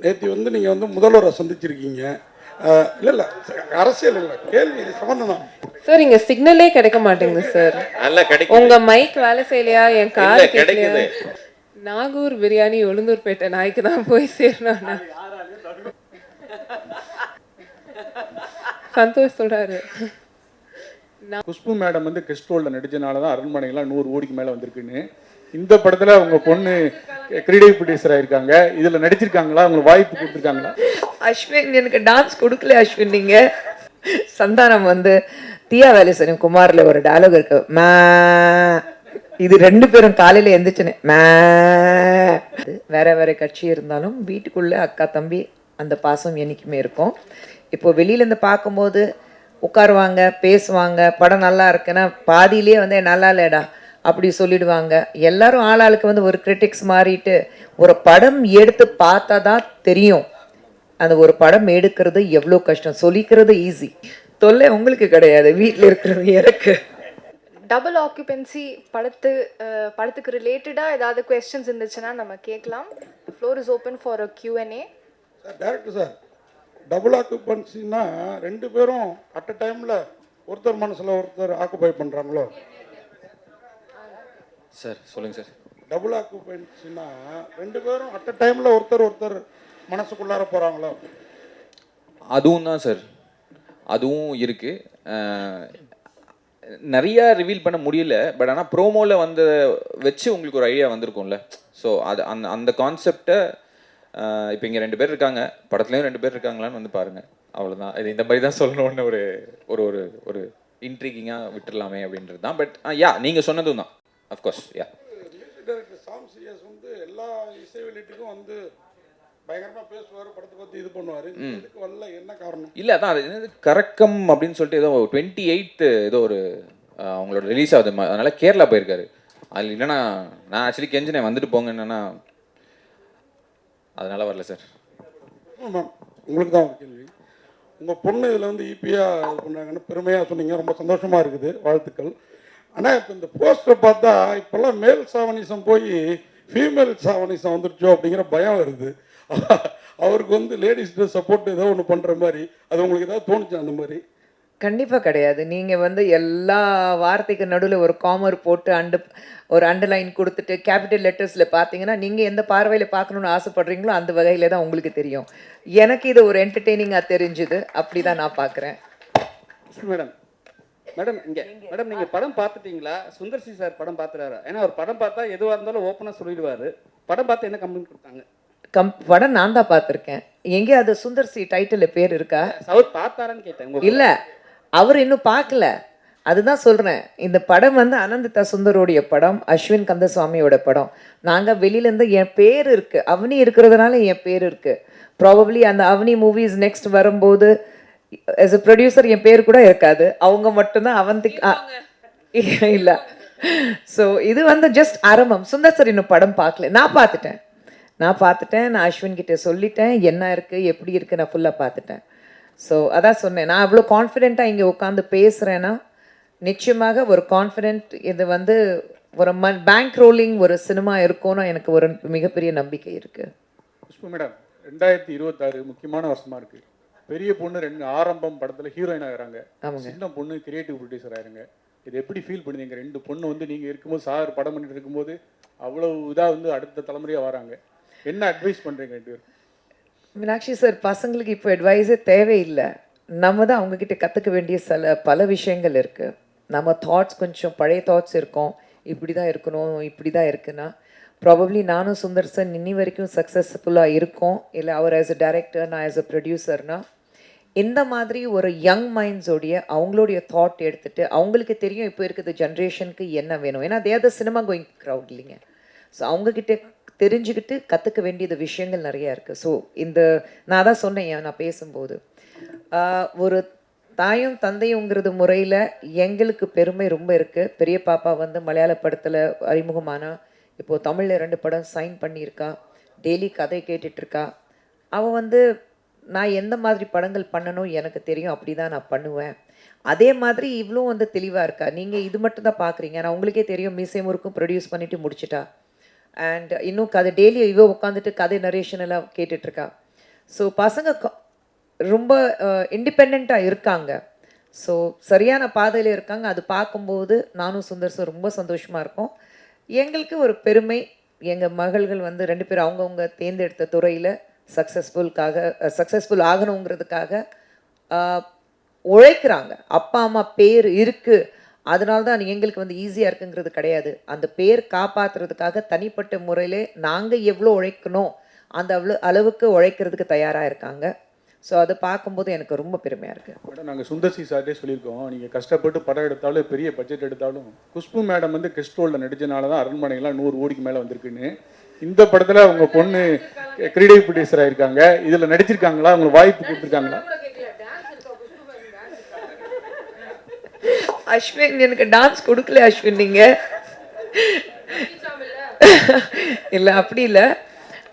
நேற்று வந்து நீங்கள் வந்து முதல்வரை சந்திச்சிருக்கீங்க. இல்லை இல்லை, அரசியல் இல்லை, கேள்வி சம்மந்தம் தான். சார் இங்க சிக்னலே கிடைக்க மாட்டேங்குது சார். நல்லா கிடைக்குது. உங்க மைக் வேலை செய்யலையா? என் இல்ல, கார் கிடைக்குது. நாகூர் பிரியாணி உளுந்தூர்பேட்டை நாய்க்கு தான் போய் சேரணும். சந்தோஷ் சொல்றாரு. குஷ்பு மேடம் வந்து கெஸ்ட் ரோலில் நடிச்சனால தான் அரண்மனைகள்லாம் 100 கோடிக்கு மேலே வந்திருக்குன்னு. இந்த படத்தில் அவங்க பொண்ணு கிரியேட்டிவ் ப்ரொடியூசராக இருக்காங்க. இதில் நடிச்சிருக்காங்களா? அவங்களுக்கு வாய்ப்பு கொடுத்துருக்காங்களா? அஸ்வின் எனக்கு டான்ஸ் கொடுக்கல. அஸ்வின் நீங்கள் சந்தானம் வந்து தியா வேலேசன் குமாரில் ஒரு டயலாக் இருக்கு, மே. இது 2 பேரும் காலையில் எழுந்திரிச்சுன்னு மே. வேற வேற கட்சி இருந்தாலும் வீட்டுக்குள்ளே அக்கா தம்பி அந்த பாசம் என்றைக்குமே இருக்கும். இப்போ வெளியிலேருந்து பார்க்கும்போது உட்காருவாங்க, பேசுவாங்க, படம் நல்லா இருக்குன்னா பாதியிலே வந்து நல்லா இல்லைடா அப்படி சொல்லிடுவாங்க. எல்லாரும் ஆளாளுக்கு வந்து ஒரு கிரிட்டிக்ஸ் மாறிட்டு ஒரு படம் எடுத்து பார்த்தா தான் தெரியும் அந்த ஒரு படம் எடுக்கிறது எவ்வளோ கஷ்டம். சொல்லிக்கிறது ஈஸி, தொல்லை உங்களுக்கு கிடையாது, வீட்டில் இருக்கிறது எனக்கு. டபுள் ஆக்குபென்சி படத்துக்கு ரிலேட்டடாக ஏதாவது கொஸ்டின்ஸ் இருந்துச்சுன்னா நம்ம கேட்கலாம். Floor is open for a Q&A. Sir director sir, double ஆக்குபன்சின்னா 2 பேரும் அட் அ டைமில் ஒருத்தர் மனசில் ஒருத்தர் ஆக்குபை பண்ணுறாங்களோ? சார் சொல்லுங்க சார். டபுள் ஆக்குபன்சின்னா 2 பேரும் அட் அ டைமில் ஒருத்தர் மனசுக்குள்ளார போகிறாங்களோ? அதுவும் தான் சார், அதுவும் இருக்கு. நிறைய ரிவீல் பண்ண முடியல, பட் ஆனால் ப்ரோமோவில் வந்து வச்சு உங்களுக்கு ஒரு ஐடியா வந்திருக்கும்ல. ஸோ அது அந்த அந்த கான்செப்டை இப்போ இங்கே 2 பேர் இருக்காங்க, படத்துலேயும் 2 பேர் இருக்காங்களான்னு வந்து பாருங்கள். அவ்வளோதான். இது இந்த மாதிரி தான் சொல்லணும்னு ஒரு ஒரு ஒரு ஒரு இன்ட்ரீகிங்காக விட்டுடலாமே அப்படின்றது தான். பட் யா, நீங்கள் சொன்னதும் தான். அஃப்கோர்ஸ் யா. மியூசிக் டைரக்டர் சாம் சிஎஸ் வந்து எல்லா இசை வெளியீட்டுக்கும் வந்து பயங்கரமாக பேசுவார், படத்தை பற்றி இது பண்ணுவார். இதுக்கு வரல, என்ன காரணம்? இல்லை, அதான் அது என்னது கரக்கம் அப்படின்னு சொல்லிட்டு ஏதோ 28 ஏதோ ஒரு அவங்களோட ரிலீஸ் ஆகுது, அதனால கேரளா போயிருக்காரு. அது இல்லைன்னா நான் ஆக்சுவலி கெஞ்சினேன் வந்துட்டு போங்க, என்னன்னா அதனால வரல சார். மேம், உங்களுக்கு தான் ஒரு கேள்வி. உங்கள் பொண்ணு இதில் வந்து ஈபியாக இது பண்ணுறாங்கன்னு பெருமையாக சொன்னீங்க, ரொம்ப சந்தோஷமாக இருக்குது, வாழ்த்துக்கள். ஆனால் இப்போ இந்த போஸ்டரை பார்த்தா இப்போல்லாம் மேல் சாவனிசம் போய் ஃபீமேல் சாவனிசம் வந்துருச்சோ அப்படிங்கிற பயம் வருது. அவருக்கு வந்து லேடிஸ்க்கு சப்போர்ட் ஏதோ ஒன்று பண்ணுற மாதிரி, அது உங்களுக்கு ஏதாவது தோணுச்சு அந்த மாதிரி? கண்டிப்பாக கிடையாது. நீங்கள் வந்து எல்லா வார்த்தைக்கு நடுவில் ஒரு காமர் போட்டு ஒரு அண்டர்லைன் கொடுத்துட்டு கேபிட்டல் லெட்டர்ஸில் பார்த்தீங்கன்னா நீங்கள் எந்த பார்வையில் பார்க்கணுன்னு ஆசைப்படுறீங்களோ அந்த வகையில் தான் உங்களுக்கு தெரியும். எனக்கு இது ஒரு என்டர்டெய்னிங்காக தெரிஞ்சுது, அப்படி தான் நான் பார்க்குறேன். மேடம் மேடம் இங்கே மேடம், நீங்கள் படம் பார்த்துட்டீங்களா? சுந்தர் சி சார் படம் பார்த்துறாரு. ஏன்னா அவர் படம் பார்த்தா எதுவாக இருந்தாலும் ஓப்பனாக சொல்லிடுவார். படம் பார்த்து என்ன கம்ப்ளைண்ட் கொடுத்தாங்க? படம் நான் தான் பார்த்துருக்கேன். எங்கே அது சுந்தர் சி டைட்டில் பேர் இருக்கா? அவர் பார்த்தாரான்னு கேட்டேன். இல்லை, அவர் இன்னும் பார்க்கல. அதுதான் சொல்கிறேன். இந்த படம் வந்து அனந்திதா சுந்தரோடைய படம், அஸ்வின் கந்தசுவாமியோட படம். நாங்கள் வெளியிலேருந்து என் பேர் இருக்குது, அவனி இருக்கிறதுனால என் பேர் இருக்குது. ப்ராபப்ளி அந்த அவனி மூவிஸ் நெக்ஸ்ட் வரும்போது ஆஸ் எ ப்ரொடியூசர் என் பேர் கூட இருக்காது, அவங்க மட்டும்தான் அவந்திக் இல்லை. ஸோ இது வந்து ஜஸ்ட் ஆரம்பம். சுந்தர் சார் இன்னும் படம் பார்க்கல, நான் பார்த்துட்டேன். நான் அஸ்வின் கிட்டே சொல்லிட்டேன் என்ன இருக்குது எப்படி இருக்குது, நான் ஃபுல்லாக பார்த்துட்டேன். ஸோ அதான் சொன்னேன், நான் அவ்வளோ கான்ஃபிடெண்ட்டாக இங்கே உட்காந்து பேசுகிறேன்னா நிச்சயமாக ஒரு கான்ஃபிடென்ட் இது வந்து ஒரு பேங்க் ரோலிங் ஒரு சினிமா இருக்கும்னு எனக்கு ஒரு மிகப்பெரிய நம்பிக்கை இருக்குது. குஷ்பு மேடம், 2026 முக்கியமான வருஷமாக இருக்குது. பெரிய பொண்ணு ஆரம்பம் படத்தில் ஹீரோயின் ஆகிறாங்க, சின்ன பொண்ணு கிரியேட்டிவ் ப்ரொடியூசர் ஆகிறாங்க. இது எப்படி ஃபீல் பண்ணுவீங்க? 2 பொண்ணு வந்து நீங்கள் இருக்கும்போது சார் படம் பண்ணிட்டு இருக்கும்போது அவ்வளோ இதாக வந்து அடுத்த தலைமுறையாக வராங்க. என்ன அட்வைஸ் பண்ணுறீங்க 2 பேரும்? மீனாட்சி சார், பசங்களுக்கு இப்போ அட்வைஸே தேவையில்லை. நம்ம தான் அவங்கக்கிட்ட கற்றுக்க வேண்டிய பல விஷயங்கள் இருக்குது. நம்ம தாட்ஸ் கொஞ்சம் பழைய தாட்ஸ் இருக்கும், இப்படி தான் இருக்கணும் இப்படி தான் இருக்குன்னா ப்ராபப்ளி நானும் சுந்தர் சார் இன்னி வரைக்கும் சக்ஸஸ்ஃபுல்லாக இருக்கோம். இல்லை அவர் ஆஸ் அ டைரக்டர், நான் ஆஸ் அ ப்ரொடியூசர்னா இந்த மாதிரி ஒரு யங் மைண்ட்ஸோடைய அவங்களுடைய தாட் எடுத்துகிட்டு அவங்களுக்கு தெரியும் இப்போ இருக்கிற ஜென்ரேஷனுக்கு என்ன வேணும். ஏன்னா they are the cinema going crowd இல்லைங்க. ஸோ அவங்கக்கிட்ட தெரிஞ்சுக்கிட்டு கற்றுக்க வேண்டியது விஷயங்கள் நிறையா இருக்குது. ஸோ நான் தான் சொன்னேன் நான் பேசும்போது, ஒரு தாயும் தந்தையுங்கிறது முறையில் எங்களுக்கு பெருமை ரொம்ப இருக்குது. பெரிய பாப்பா வந்து மலையாள படத்தில் அறிமுகமானா இப்போது தமிழில் 2 படம் சைன் பண்ணியிருக்கா, டெய்லி கதை கேட்டுட்ருக்கா. அவள் வந்து நான் எந்த மாதிரி படங்கள் பண்ணணும் எனக்கு தெரியும், அப்படி தான் நான் பண்ணுவேன். அதே மாதிரி இவ்வளோ வந்து தெளிவாக இருக்கா. நீங்கள் இது மட்டும் தான் பார்க்குறீங்க, நான் உங்களுக்கே தெரியும் மீசை முறுக்கும் ப்ரொடியூஸ் பண்ணிவிட்டு முடிச்சிட்டா. அண்ட் இன்னும் கதை டெய்லி இவ உட்காந்துட்டு கதை நரேஷன் எல்லாம் கேட்டுட்ருக்கா. ஸோ பசங்க ரொம்ப இண்டிபெண்ட்டாக இருக்காங்க. ஸோ சரியான பாதையில் இருக்காங்க. அது பார்க்கும்போது நானும் சுந்தர் சார் ரொம்ப சந்தோஷமாக இருக்கோம். எங்களுக்கு ஒரு பெருமை, எங்கள் மகள்கள் வந்து 2 பேரும் அவங்கவுங்க தேர்ந்தெடுத்த துறையில் சக்ஸஸ்ஃபுல் ஆகணுங்கிறதுக்காக உழைக்கிறாங்க. அப்பா அம்மா பேர் இருக்குது, அதனால தான் எங்களுக்கு வந்து ஈஸியாக இருக்குங்கிறது கிடையாது. அந்த பேர் காப்பாற்றுறதுக்காக தனிப்பட்ட முறையிலே நாங்கள் எவ்வளோ உழைக்கணும் அந்த அளவுக்கு உழைக்கிறதுக்கு தயாராக இருக்காங்க. ஸோ அதை பார்க்கும்போது எனக்கு ரொம்ப பெருமையாக இருக்குது. மேடம் நாங்கள் சுந்தர்சி சார்ட்டே சொல்லியிருக்கோம், நீங்கள் கஷ்டப்பட்டு படம் எடுத்தாலும் பெரிய பட்ஜெட் எடுத்தாலும் குஷ்பு மேடம் வந்து கெஸ்ட் ரோலில் நடிச்சனால தான் அரண்மனைகள்லாம் 100 கோடிக்கு மேலே வந்திருக்குன்னு. இந்த படத்தில் உங்கள் பொண்ணு கிரீடேட்டிவ் ப்ரொடியூசராக இருக்காங்க, இதில் நடிச்சிருக்காங்களா, உங்களுக்கு வாய்ப்பு கொடுத்துருக்காங்களா? அஸ்வின் எனக்கு டான்ஸ் கொடுக்கல அஸ்வின். நீங்கள் இல்லை அப்படி இல்லை.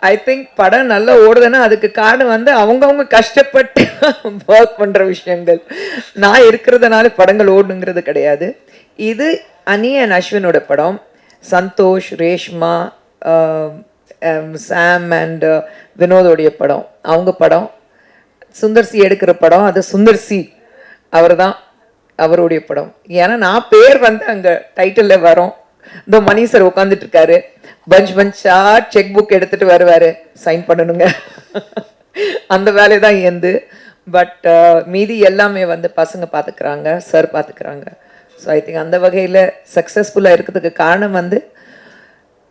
ஐ திங்க் படம் நல்லா ஓடுதுன்னா அதுக்கு காரணம் வந்து அவங்கவுங்க கஷ்டப்பட்டு ஒர்க் பண்ணுற விஷயங்கள். நான் இருக்கிறதுனால படங்கள் ஓடணுங்கிறது கிடையாது. இது அனி அண்ட் அஸ்வினோட படம். சந்தோஷ், ரேஷ்மா, சாம் அண்ட் வினோதோடைய படம், அவங்க படம். சுந்தர்சி எடுக்கிற படம் அது சுந்தர்சி அவர் தான், அவருடைய படம். ஏன்னா நான் பேர் வந்து அங்கே டைட்டிலில் வரோம். இந்த மணி சார் உட்காந்துட்டு இருக்காரு, பஞ்சா செக் புக் எடுத்துட்டு வருவாரு, சைன் பண்ணணுங்க. அந்த வேலை தான் எந்து. பட் மீதி எல்லாமே வந்து பசங்க பார்த்துக்கிறாங்க, சார் பார்த்துக்கிறாங்க. ஸோ ஐ திங்க் அந்த வகையில் சக்ஸஸ்ஃபுல்லாக இருக்கிறதுக்கு காரணம் வந்து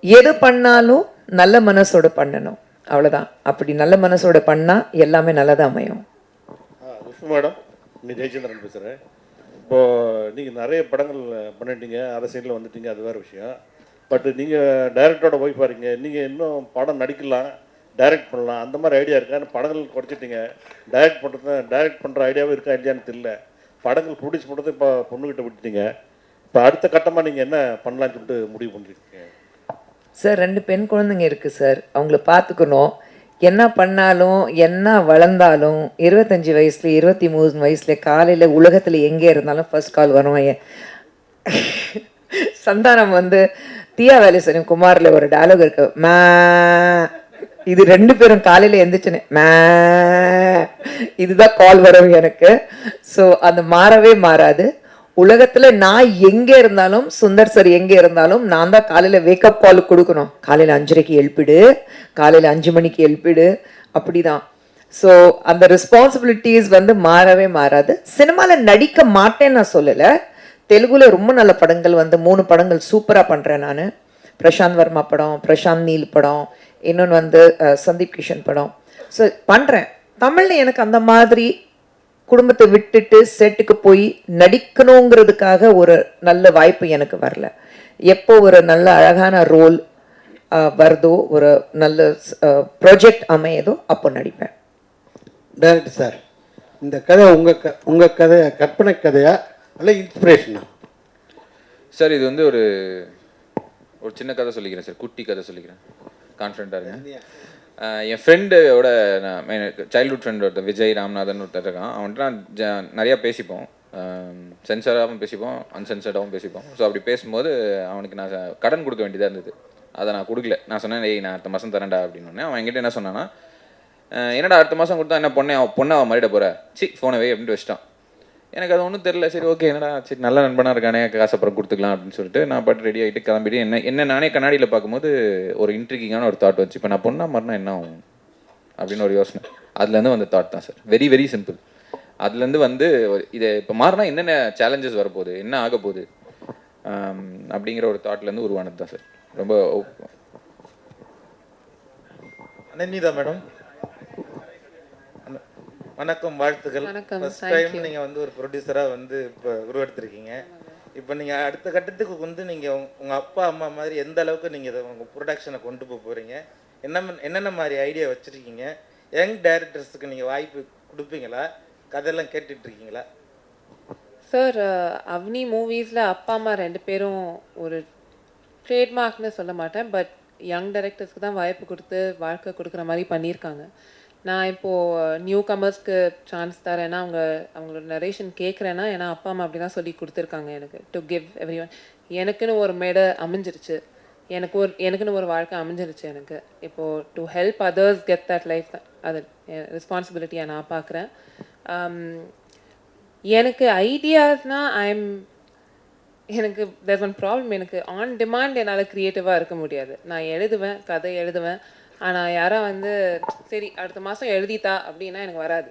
எது பண்ணாலும் நல்ல மனசோட பண்ணணும், அவ்வளோதான். அப்படி நல்ல மனசோட பண்ணால் எல்லாமே நல்லதாக அமையும். மேடம், நீ ஜெயச்சந்திரன் பேசுகிறேன். இப்போது நீங்கள் நிறைய படங்கள் பண்ணிட்டீங்க, அரசியலில் வந்துட்டீங்க, அது வேறு விஷயம். பட் நீங்கள் டைரக்டரோட ஒய்ஃபாக இருக்கீங்க, நீங்கள் இன்னும் படம் நடிக்கலாம், டைரக்ட் பண்ணலாம், அந்த மாதிரி ஐடியா இருக்கா? படங்கள் குறைச்சிட்டிங்க, டைரக்ட் பண்ணுற ஐடியாவும் இருக்கா இல்லையான்னு தெரியல. படங்கள் ப்ரொடியூஸ் பண்ணுறது இப்போ பொண்ணுக்கிட்ட விட்டுட்டீங்க. இப்போ அடுத்த கட்டமாக நீங்கள் என்ன பண்ணலான்னு சொல்லிட்டு முடிவு பண்ணிருக்கீங்க? சார் 2 பெண் குழந்தைங்க இருக்குது சார், அவங்கள பார்த்துக்கணும். என்ன பண்ணாலும் என்ன வளர்ந்தாலும் 25 வயசுல 23 வயசுல காலையில் உலகத்தில் எங்கே இருந்தாலும் ஃபர்ஸ்ட் கால் வரும். சந்தானம் வந்து தீயா வேலேசன் குமாரில் ஒரு டயலாக் இருக்கு, மே. இது 2 பேரும் காலையில் எந்திரிச்சுன்னு மே, இதுதான் கால் வரும் எனக்கு. ஸோ அது மாறவே மாறாது. உலகத்தில் நான் எங்கே இருந்தாலும், சுந்தர் சார் எங்கே இருந்தாலும் நான் தான் காலையில் வேக்கப் கால் கொடுக்கணும். காலையில் 5:30க்கு எழுப்பிடு, காலையில் 5 மணிக்கு எழுப்பிடு, அப்படி தான். ஸோ அந்த ரெஸ்பான்சிபிலிட்டிஸ் வந்து மாறவே மாறாது. சினிமாவில் நடிக்க மாட்டேன்னு நான் சொல்லலை. தெலுங்குல ரொம்ப நல்ல படங்கள் வந்து 3 படங்கள் சூப்பராக பண்ணுறேன் நான். பிரசாந்த் வர்மா படம், பிரசாந்த் நீல் படம், இன்னொன்று வந்து சந்தீப் கிஷன் படம். ஸோ பண்ணுறேன். தமிழில் எனக்கு அந்த மாதிரி குடும்பத்தை விட்டுட்டு செட்டுக்கு போய் நடிக்கணுங்கிறதுக்காக ஒரு நல்ல வாய்ப்பு எனக்கு வரல. எப்போ ஒரு நல்ல அழகான ரோல் வருதோ, ஒரு நல்ல ப்ராஜெக்ட் அமையதோ, அப்போ நடிப்பேன். டைரக்டர் சார், இந்த கதை உங்கள் கதை கற்பனை கதையா அல்ல இன்ஸ்பிரேஷனா? சார் இது வந்து ஒரு சின்ன கதை சொல்லிக்கிறேன் சார், குட்டி கதை சொல்லிக்கிறேன், கான்ஃபிடண்ட்டாக இருங்க. என் ஃப்ரெண்டோட சைல்ட்ஹுட் ஃப்ரெண்ட் ஒருத்தர் விஜய் ராம்நாதன் ஒருத்தர் இருக்கான். அவன்கிட்ட நான் நிறையா பேசிப்போம், சென்சராகவும் பேசிப்போம், அன்சென்சர்டாகவும் பேசிப்போம். ஸோ அப்படி பேசும்போது அவனுக்கு நான் கடன் கொடுக்க வேண்டியதாக இருந்தது. அதை நான் கொடுக்கல. நான் சொன்னேன், நான் அடுத்த மாதம் தரேன்டா அப்படின்னு. அவன் என்கிட்ட என்ன சொன்னான்னா, என்னடா அடுத்த மாதம் கொடுத்தா என்ன பொண்ணை அவன் மாறிட போகிற, ஃபோனை வை அப்படின்ட்டு வச்சிட்டான். எனக்கு அது ஒன்றும் தெரில. சரி ஓகே, என்னடா சரி நல்ல நண்பனாக இருக்கானே, காசு அப்புறம் கொடுத்துக்கலாம் அப்படின்னு சொல்லிட்டு நான் பாட்டு ரெடி ஆகிட்டு கிளம்பிட்டு என்ன நானே கண்ணாடியில் பார்க்கும்போது ஒரு இன்ட்ரிகிங்கான ஒரு தாட் வச்சு, இப்போ நான் பொண்ணா மாறினா என்ன ஆகும் அப்படின்னு ஒரு யோசனை. அதுலேருந்து வந்த தாட் தான் சார். Very very simple. அதுலேருந்து வந்து இதை இப்போ மாறினா என்னென்ன சேலஞ்சஸ் வரப்போகுது, என்ன ஆக போகுது அப்படிங்கிற ஒரு தாட்லேருந்து உருவானது தான் சார். ரொம்ப அனன்யா மேடம், வணக்கம், வாழ்த்துக்கள். ஃபர்ஸ்ட் டைம் நீங்கள் வந்து ஒரு ப்ரொடியூசராக வந்து இப்போ உருவெடுத்திருக்கீங்க. இப்போ நீங்கள் அடுத்த கட்டத்துக்கு வந்து நீங்கள் உங்கள் அப்பா அம்மா மாதிரி எந்த அளவுக்கு நீங்கள் உங்கள் ப்ரொடக்ஷனை கொண்டு போக போகிறீங்க, என்னென்ன மாதிரி ஐடியா வச்சுருக்கீங்க, யங் டைரக்டர்ஸுக்கு நீங்கள் வாய்ப்பு கொடுப்பீங்களா, கதையெல்லாம் கேட்டுட்ருக்கீங்களா? சார் அவனி மூவிஸில் அப்பா அம்மா 2 பேரும் ஒரு ட்ரேட்மார்க்னு சொல்ல மாட்டேன், பட் யங் டைரக்டர்ஸ்க்கு தான் வாய்ப்பு கொடுத்து வாழ்க்கை கொடுக்குற மாதிரி பண்ணியிருக்காங்க. நான் இப்போது நியூ கமர்ஸ்க்கு சான்ஸ் தரேன்னா அவங்களோட நரேஷன் கேட்குறேன்னா, ஏன்னா அப்பா அம்மா அப்படி தான் சொல்லி கொடுத்துருக்காங்க எனக்கு, டு கிவ் எவ்ரி ஒன். எனக்குன்னு ஒரு மேடை அமைஞ்சிருச்சு. எனக்குன்னு ஒரு வாழ்க்கை அமைஞ்சிருச்சு எனக்கு. இப்போது to help others get that life அது ரெஸ்பான்சிபிலிட்டியாக நான் பார்க்குறேன். எனக்கு ஐடியாஸ்னால் எனக்கு there's ஒன் ப்ராப்ளம். எனக்கு ஆன் டிமாண்ட் என்னால் க்ரியேட்டிவாக இருக்க முடியாது. நான் எழுதுவேன், கதை எழுதுவேன். ஆனால் யாரோ சரி அடுத்த மாதம் எழுதித்தா அப்படின்னா எனக்கு வராது.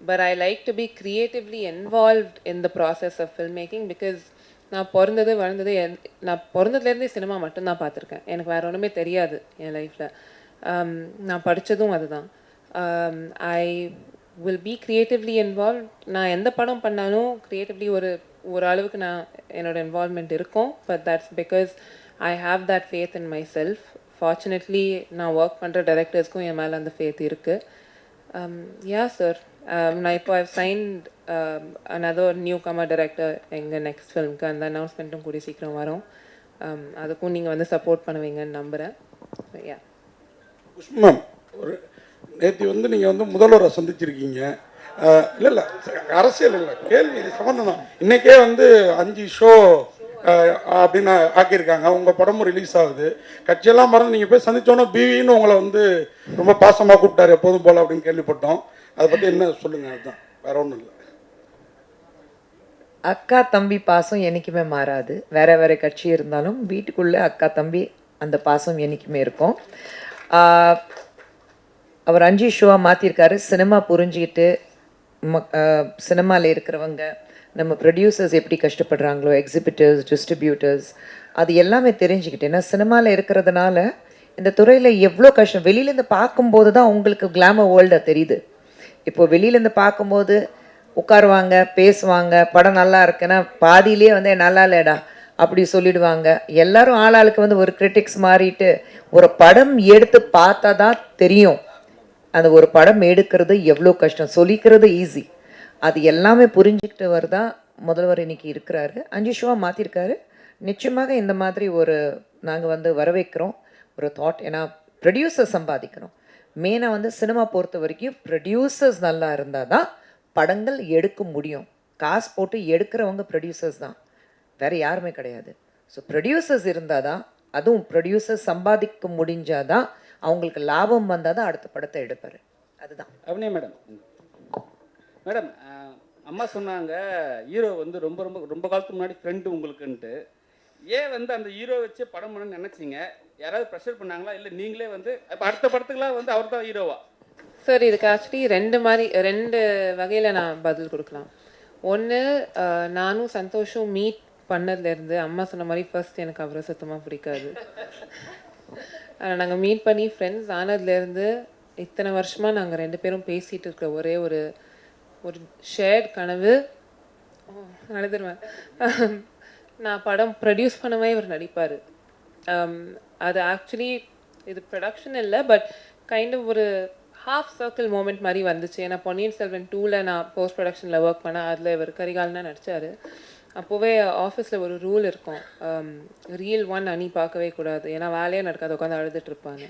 But I like to be creatively involved in the process of film making. Because நான் வளர்ந்தது நான் பிறந்ததுலேருந்தே சினிமா மட்டும்தான் பார்த்துருக்கேன். எனக்கு வேறு ஒன்றுமே தெரியாது என் லைஃப்பில். நான் படித்ததும் அதுதான். I will be creatively involve. நான் எந்த படம் பண்ணாலும் க்ரியேட்டிவ்லி ஒரு அளவுக்கு என்னோட இன்வால்வ்மெண்ட் இருக்கும். But that's because I have that faith in my self. Fortunately நான் ஒர்க் பண்ணுற டைரக்டர்ஸ்க்கும் என் மேலே அந்த ஃபேத் இருக்குது. யா சார், நான் இப்போ I've signed another newcomer director எங்கள் நெக்ஸ்ட் ஃபிலிம்க்கு. அந்த அனௌன்ஸ்மெண்ட்டும் கூடிய சீக்கிரம் வரும். அதுக்கும் நீங்கள் சப்போர்ட் பண்ணுவீங்கன்னு நம்புகிறேன். யா மேம், ஒரு நேற்று நீங்கள் முதல்வரை சந்திச்சிருக்கீங்க. இல்லை அரசியல் இல்லை, கேள்வி சம்மந்தம் தான். இன்றைக்கே 5 ஷோ அப்படின்னு ஆக்கியிருக்காங்க. உங்கள் படமும் ரிலீஸ் ஆகுது. கட்சியெல்லாம் மறந்து நீங்கள் போய் சந்திச்சோன்னா பிவின்னு உங்களை ரொம்ப பாசமாக கூப்பிட்டாரு எப்போதும் போல் அப்படின்னு கேள்விப்பட்டோம். அதை பற்றி என்ன சொல்லுங்கள்? அதுதான், வேற ஒன்றும் இல்லை. அக்கா தம்பி பாசம் என்றைக்குமே மாறாது. வேறு வேறு கட்சி இருந்தாலும் வீட்டுக்குள்ளே அக்கா தம்பி அந்த பாசம் என்றைக்குமே இருக்கும். அவர் 5 ஷோவாக மாற்றிருக்காரு. சினிமா புரிஞ்சுக்கிட்டு சினிமாவில் இருக்கிறவங்க, நம்ம ப்ரொடியூசர்ஸ் எப்படி கஷ்டப்படுறாங்களோ, எக்ஸிபிட்டர்ஸ், டிஸ்ட்ரிபியூட்டர்ஸ், அது எல்லாமே தெரிஞ்சுக்கிட்டு. ஏன்னா சினிமாவில் இருக்கிறதுனால இந்த துறையில் எவ்வளோ கஷ்டம் வெளியிலேருந்து பார்க்கும்போது தான் உங்களுக்கு கிளாமர் வேர்ல்டாக தெரியுது. இப்போது வெளியிலேருந்து பார்க்கும்போது உட்காருவாங்க, பேசுவாங்க, படம் நல்லா இருக்குன்னா பாதியிலே நல்லா இல்லைடா அப்படி சொல்லிடுவாங்க. எல்லாரும் ஆளாளுக்கு ஒரு கிரிட்டிக்ஸ் மாறிட்டு ஒரு படம் எடுத்து பார்த்தா தான் தெரியும் அந்த ஒரு படம் எடுக்கிறது எவ்வளோ கஷ்டம். சொல்லிக்கிறது ஈஸி. அது எல்லாமே புரிஞ்சுக்கிட்டு வருதான் முதல்வர் இன்னைக்கு இருக்கிறாரு. 5 ஷோவாக மாற்றிருக்காரு. நிச்சயமாக இந்த மாதிரி நாங்கள் வரவேற்கிறோம் ஒரு தாட். ஏன்னா ப்ரொடியூசர் சம்பாதிக்கிறோம். மெயினாக சினிமா பொறுத்த வரைக்கும் ப்ரொடியூசர்ஸ் நல்லா இருந்தால் தான் படங்கள் எடுக்க முடியும். காசு போட்டு எடுக்கிறவங்க ப்ரொடியூசர்ஸ் தான், வேறு யாருமே கிடையாது. ஸோ ப்ரொடியூசர்ஸ் இருந்தால் தான், அதுவும் ப்ரொடியூசர்ஸ் சம்பாதிக்க முடிஞ்சால் தான், அவங்களுக்கு லாபம் வந்தால் தான் அடுத்த படத்தை எடுப்பார். அதுதான். அப்படியே மேடம் அம்மா சொன்னாங்க ஹீரோ ரொம்ப ரொம்ப ரொம்ப காலத்துக்கு முன்னாடி ஃப்ரெண்டு உங்களுக்குன்ட்டு. ஏன் அந்த ஹீரோ வச்சு படம் பண்ணணும்னு நினச்சிங்க? யாராவது ப்ரெஷர் பண்ணாங்களா, இல்லை நீங்களே இப்போ அடுத்த படத்துக்குலாம் அவர் தான் ஹீரோவா? சார், இதுக்கு ஆக்சுவலி ரெண்டு வகையில் நான் பதில் கொடுக்கலாம். ஒன்று, நானும் சந்தோஷம் மீட் பண்ணதுலேருந்து அம்மா சொன்ன மாதிரி ஃபர்ஸ்ட் எனக்கு அவரை சுத்தமாக பிடிக்காது. நாங்கள் மீட் பண்ணி ஃப்ரெண்ட்ஸ் ஆனதுலேருந்து இத்தனை வருஷமாக நாங்கள் 2 பேரும் பேசிகிட்டு இருக்க ஒரே ஒரு ஷேர்ட் கனவு, நடந்துருவேன், நான் படம் ப்ரொடியூஸ் பண்ணவே இவர் நடிப்பார். அது ஆக்சுவலி இது ப்ரொடக்ஷன் இல்லை, பட் கைண்ட் ஆஃப் ஒரு ஹாஃப் சர்க்கிள் மூமெண்ட் மாதிரி வந்துச்சு. ஏன்னா பொன்னியின் செல்வன் 2ல் நான் போஸ்ட் ப்ரொடக்ஷனில் ஒர்க் பண்ணேன். அதில் இவர் கரிகால்னா நடித்தார். அப்போவே ஆஃபீஸில் ஒரு ரூல் இருக்கும், ரீல் 1 அணி பார்க்கவே கூடாது, ஏன்னா வேலையே நடக்காது, உட்காந்து அழுதுட்ருப்பாங்க.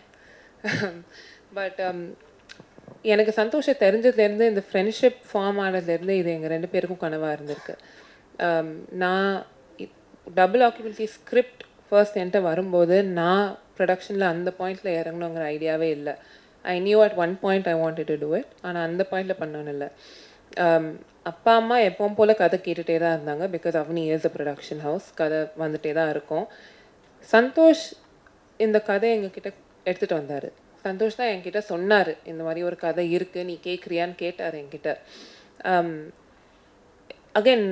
பட் எனக்கு சந்தோஷம் தெரிஞ்சதுலேருந்து, இந்த ஃப்ரெண்ட்ஷிப் ஃபார்ம் ஆனதுலேருந்து இது எங்கள் 2 பேருக்கும் கனவாக இருந்திருக்கு. நான் டபுள் ஆக்குபென்சி ஸ்கிரிப்ட் ஃபர்ஸ்ட் என்கிட்ட வரும்போது நான் ப்ரொடக்ஷனில் அந்த பாயிண்டில் இறங்கணுங்கிற ஐடியாவே இல்லை. I knew at one point I wanted to do it, ஆனால் அந்த பாயிண்டில் பண்ணணும் இல்லை. அப்பா அம்மா எப்பவும் போல் கதை கேட்டுகிட்டே தான் இருந்தாங்க. Because Avani is a production house, கதை வந்துகிட்டே தான் இருக்கும். சந்தோஷ் இந்த கதை எங்ககிட்ட எடுத்துகிட்டு வந்தார். சந்தோஷ் தான் என்கிட்ட சொன்னார், இந்த மாதிரி ஒரு கதை இருக்குது, நீ கேட்குறியான்னு கேட்டார் என்கிட்ட. அகைன்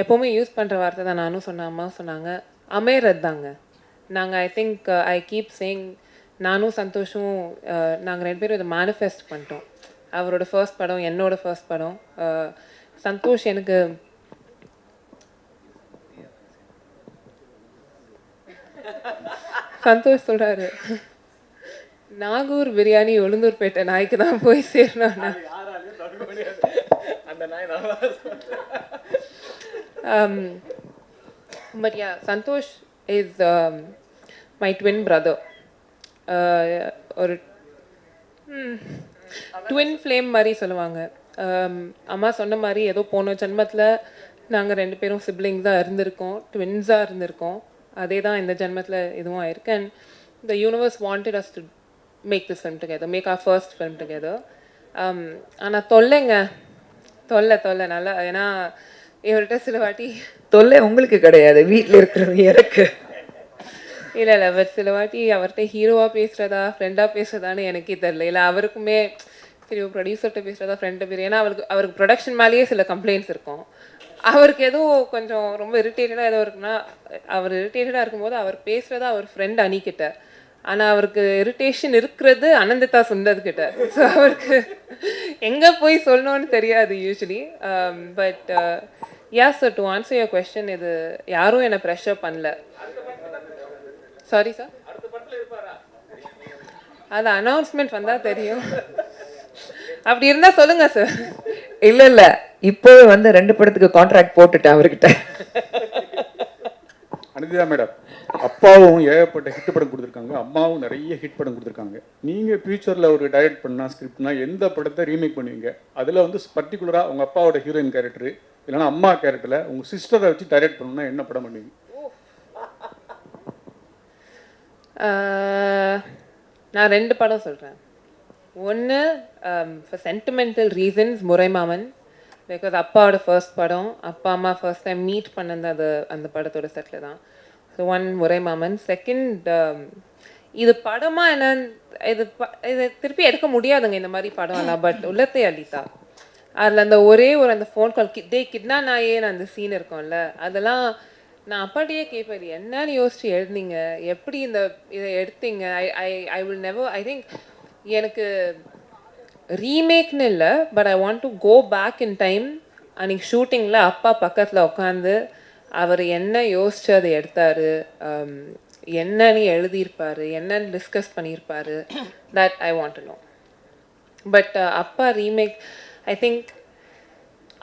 எப்போவுமே யூஸ் பண்ணுற வார்த்தை தான் நானும் சொன்ன, அம்மா சொன்னாங்க, அமையறது தாங்க. நாங்கள் I think I keep saying, நானும் சந்தோஷம் நாங்கள் 2 பேரும் இதை மேனிஃபெஸ்ட் பண்ணிட்டோம். அவரோட ஃபர்ஸ்ட் படம், என்னோட ஃபர்ஸ்ட் படம். சந்தோஷ் எனக்கு சந்தோஷ் சொல்கிறாரு, நாகூர் பிரியாணி உளுந்தூர்பேட்டை நாய்க்கு தான் போய் சேரணும். But yeah, Santosh is my twin brother. ஒரு ட்வின் ஃப்ளேம் மாதிரி சொல்லுவாங்க. அம்மா சொன்ன மாதிரி ஏதோ போன ஜென்மத்தில் நாங்கள் 2 பேரும் சிப்ளிங்ஸாக இருந்திருக்கோம், ட்வின்ஸாக இருந்திருக்கோம். அதே தான் இந்த ஜென்மத்தில் இதுவும் ஆயிருக்கு. And the universe wanted us to make this film together, make our first film together. ஆனால் தொல்லை நல்லா, ஏன்னா இவர்கிட்ட சில வாட்டி தொல்லை உங்களுக்கு கிடையாது, வீட்டில் இருக்கிறது எனக்கு. இல்லை பட் சில வாட்டி அவர்கிட்ட ஹீரோவாக பேசுகிறதா ஃப்ரெண்டாக பேசுகிறதான்னு எனக்கே தெரில. இல்லை அவருக்குமே சரி ப்ரொடியூசர்கிட்ட பேசுகிறதா ஃப்ரெண்டை பேர், ஏன்னா அவருக்கு ப்ரொடக்ஷன் மேலேயே சில கம்ப்ளைண்ட்ஸ் இருக்கும். அவருக்கு எதுவும் கொஞ்சம் ரொம்ப இரிட்டேட்டடாக ஏதோ இருக்குன்னா, அவர் இரிட்டேட்டடாக இருக்கும்போது அவர் பேசுகிறதா அவர் ஃப்ரெண்ட் அணிக்கிட்ட, ஆனால் அவருக்கு இரிட்டேஷன் இருக்கிறது அனந்திதா சுந்தர்கிட்ட. ஸோ அவருக்கு எங்கே போய் சொல்லணும்னு தெரியாது usually. But yes sir, to answer your question, இது யாரும் என்னை ப்ரெஷர் பண்ணல. சாரி சார், அது அனௌன்ஸ்மெண்ட் வந்தால் தெரியும். அப்படி இருந்தால் சொல்லுங்க சார். இல்லை இப்போவே வந்து 2 படத்துக்கு கான்ட்ராக்ட் போட்டுட்டேன் அவர்கிட்ட. அனிதா மேடம், அப்பாவும் ஏகப்பட்ட ஹிட் படம் கொடுத்துருக்காங்க, அம்மாவும் நிறைய ஹிட் படம் கொடுத்துருக்காங்க. நீங்கள் ஃபியூச்சரில் ஒரு டைரக்ட் பண்ணால் ஸ்கிரிப்ட்னா எந்த படத்தை ரீமேக் பண்ணுவீங்க? அதில் வந்து பர்டிகுலராக உங்கள் அப்பாவோட ஹீரோயின் கேரக்டரு இல்லைன்னா அம்மா கேரக்டரில் உங்கள் சிஸ்டரை வச்சு டைரக்ட் பண்ணணும்னா என்ன படம் பண்ணுவீங்க? நான் 2 படம் சொல்கிறேன். ஒன்று for sentimental reasons Muraimaman, because அப்பாவோட ஃபர்ஸ்ட் படம், அப்பா அம்மா ஃபர்ஸ்ட் டைம் மீட் பண்ணது அது அந்த படத்தோட செட்டில் தான். ஸோ 1 முறைமாமன். செகண்ட், இது படமாக என்னன்னு இது திருப்பி எடுக்க முடியாதுங்க இந்த மாதிரி படம்லாம். பட் உள்ளத்தை அளித்தா அதில் அந்த ஒரே அந்த ஃபோன் கால் கிட்னா நாயேன்னு அந்த சீன் இருக்கும்ல, அதெல்லாம் நான் அப்பாட்டியே கேட்பேன், இது என்னன்னு யோசிச்சு எழுதிங்க, எப்படி இதை எடுத்தீங்க. I will never, I think எனக்கு ரீமேக்னு இல்லை, but I want to go back in time. அன்றைக்கி ஷூட்டிங்கில் அப்பா பக்கத்தில் உட்காந்து அவர் என்ன யோசிச்சு அதை எடுத்தார், என்னன்னு எழுதியிருப்பார், என்னன்னு டிஸ்கஸ் பண்ணியிருப்பார், that I want to know. But அப்பா ரீமேக், ஐ திங்க்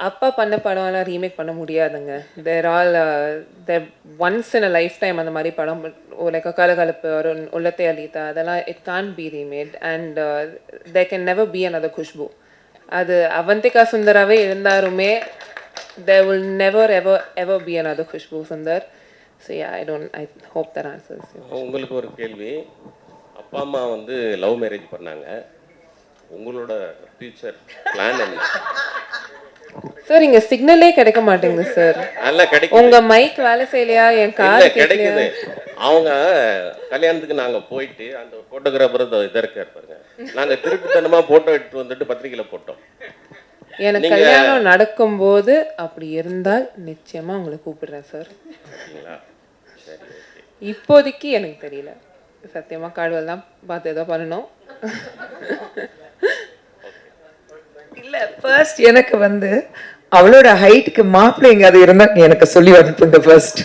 அப்பா பண்ண படம்லாம் ரீமேக் பண்ண முடியாதுங்க. They're all they're once in a lifetime அந்த மாதிரி படம், லைக் கலகலப்பு ஒரு உள்ளத்தை அளித்தா, அதெல்லாம் it can't be remade. And there can never be another Khushbu. அது Avanthika சுந்தராகவே இருந்தாருமே, there will never ever be another Khushbu Sundar. So yeah, I hope that answers you. உங்களுக்கு ஒரு கேள்வி. அப்பா அம்மா வந்து லவ் மேரேஜ் பண்ணாங்க, உங்களோட ஃபியூச்சர் பிளான் என்ன? சார் இங்க சிக்னலே கிடைக்க மாட்டேங்குது சார். நல்லா கிடைக்கும். உங்க மைக் வேலை செய்யலையா? என் காது கிடைக்குது. அவங்க கல்யாணத்துக்கு நாங்க போயிட்டு அந்த போட்டோகிராஃபர் இதை இருக்காரு பாருங்க, நாங்க திருட்டுத்தனமா போட்டோ எடுத்து வந்துட்டு பத்திரிகையில போட்டோம். எனக்கு கல்யாணம் நடக்கும்போது அப்படி இருந்தால் நிச்சயமா உங்களை கூப்பிடுறேன் சார். இப்போதைக்கு எனக்கு தெரியல சத்தியமா, காடுவல் தான் பார்த்து ஏதோ பண்ணணும். இல்லை ஃபர்ஸ்ட் எனக்கு வந்து அவளோட ஹைட்டுக்கு மாப்பிள்ளை எங்காவது இருந்தால் எனக்கு சொல்லி அனுப்புங்க ஃபர்ஸ்ட்.